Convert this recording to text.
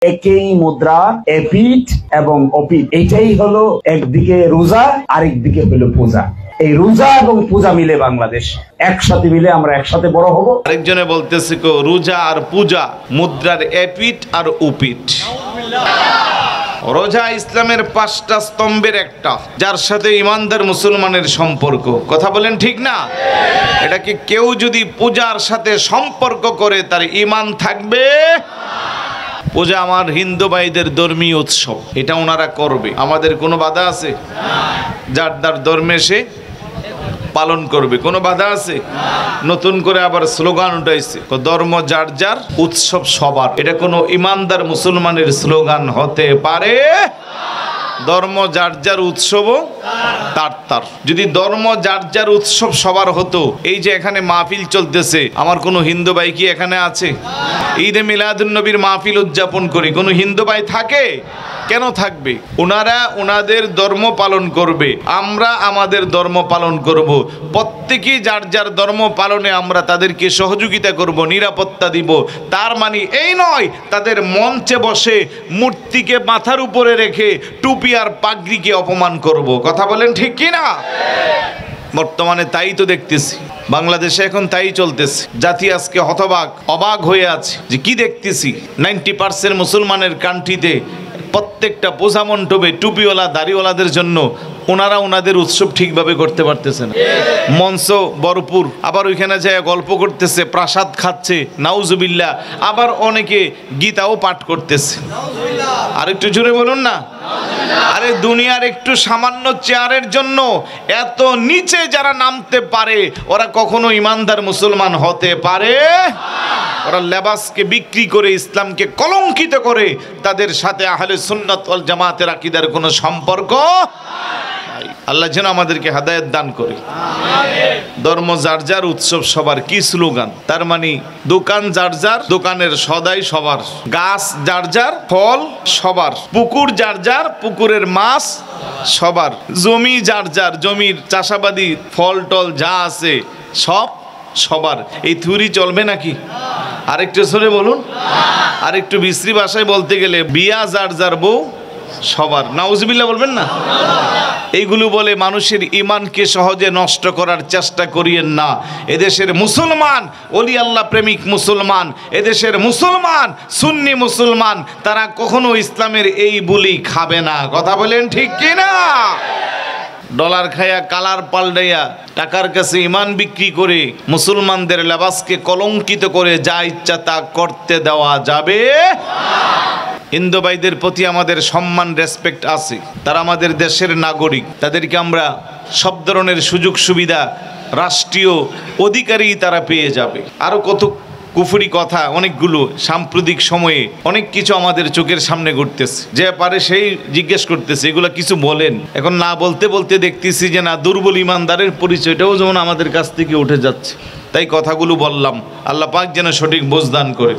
একই মুদ্রা এপিঠ এবং অপিঠ, এটাই হলো একদিকে রোজা আরেকদিকে হলো পূজা। এই রোজা এবং পূজা মিলে বাংলাদেশ, একসাথে মিলে আমরা একসাথে বড় হব। আরেকজনে বলতেছে কো রোজা আর পূজা মুদ্রার এপিঠ আর উপিঠ। রোজা ইসলামের 5টা স্তম্ভের একটা, যার সাথে ইমানদার মুসলমানের সম্পর্ক। কথা বলেন ঠিক না? এটাকে কেউ যদি পূজার সাথে সম্পর্ক করে তার ঈমান থাকবে। পূজা আমার হিন্দু ভাইদের ধর্মীয় উৎসব, এটা ওনারা করবে, আমাদের কোনো বাধা আছে? যার যার ধর্মে সে পালন করবে, কোনো বাধা আছে? নতুন করে আবার স্লোগান উঠাইছে, ধর্ম যার যার উৎসব সবার। এটা কোনো ইমানদার মুসলমানের স্লোগান হতে পারে? ধর্ম যার যার উৎসব তার তার। যদি ধর্ম যার যার উৎসব সবার হতো, এই যে এখানে মাহফিল চলতেছে, আমার কোনো হিন্দু ভাই কি এখানে আছে? ঈদে মিলাদুন নবীর মাহফিল উদযাপন করি, কোনো হিন্দু ভাই থাকে? কেন থাকবে? ওনারা ওনাদের ধর্ম পালন করবে, আমরা আমাদের ধর্ম পালন করব। প্রত্যেকেই যার যার ধর্ম পালনে আমরা তাদেরকে সহযোগিতা করব, নিরাপত্তা দিব। তার মানে এই নয় তাদের মঞ্চে বসে মূর্তিকে মাথার উপরে রেখে টুপি আর পাগড়িকে অপমান করব। কথা বলেন ঠিক কি না? বর্তমানে তাই তো দেখতেছি, বাংলাদেশে এখন তাই চলতেছে। জাতি আজকে হতবাক, অবাক হয়ে আছে যে কি দেখতেছি। 90% মুসলমানের কান্ট্রিতে প্রত্যেকটা পূজা মণ্ডপে টুপিওয়ালা দাড়িওয়ালাদের জন্য ওনারা ওনাদের উৎসব ঠিকভাবে করতে পারতেছে না। মঞ্চ ভরপুর, আবার ওইখানে যায় গল্প করতেছে, প্রসাদ খাচ্ছে, নাউজুবিল্লাহ। আবার অনেকে গীতাও পাঠ করতেছে। আর একটু জোরে বলুন না। আরে দুনিয়ার একটু সামান্য চেয়ারের জন্য এত নিচে যারা নামতে পারে, ওরা কখনো ইমানদার মুসলমান হতে পারে? ওরা লেবাসকে বিক্রি করে ইসলামকে কলঙ্কিত করে, তাদের সাথে আহলে সুন্নাত ওয়াল জামাতের আকীদার কোনো সম্পর্ক। আল্লাহ যেন আমাদেরকে হেদায়েত দান করে। ধর্ম যার যার উৎসব সবার, কি স্লোগান? তার মানে দোকান যার যার, দোকানের সদাই সবার। গাছ যার যার, ফল সবার। পুকুর যার যার, পুকুরের মাছ সবার। জমি যার যার, জমির চাষাবাদী ফল টল যা আছে সব সবার। এই থিওরি চলবে নাকি? আরেকটু জোরে বলুন। আরেকটু বিশ্রী ভাষায় বলতে গেলে বিয়া যার যার, বউ সবার। নাউজুবিল্লাহ বলবেন না? এইগুলো বলে মানুষের ঈমানকে সহজে নষ্ট করার চেষ্টা করিয়েন না। এদেশের মুসলমান ওলি আল্লাহ প্রেমিক মুসলমান, এদেশের মুসলমান সুন্নি মুসলমান, তারা কখনো ইসলামের এই বুলি খাবে না। কথা বলেন ঠিক কি না? ডলার খায়া কালার পাল্টাইয়া টাকার কাছে ঈমান বিক্রি করে মুসলমানদের লেবাসকে কলঙ্কিত করে যা ইচ্ছা তা করতে দেওয়া যাবে। হিন্দু ভাইদের প্রতি আমাদের সম্মান, রেসপেক্ট আছে। তারা আমাদের দেশের নাগরিক, তাদেরকে আমরা সব ধরনের সুযোগ সুবিধা, রাষ্ট্রীয় অধিকারই তারা পেয়ে যাবে। আরও কত কুফরি কথা, অনেকগুলো সাম্প্রতিক সময়ে অনেক কিছু আমাদের চোখের সামনে ঘটতেছে। যে পারে সেই জিজ্ঞেস করতেছে এগুলা কিছু বলেন। এখন না বলতে বলতে দেখতেছি যে না, দুর্বল ইমানদারের পরিচয়টাও যেমন আমাদের কাছ থেকে উঠে যাচ্ছে। তাই কথাগুলো বললাম। আল্লাহ পাক যেন সঠিক বোঝ দান করে।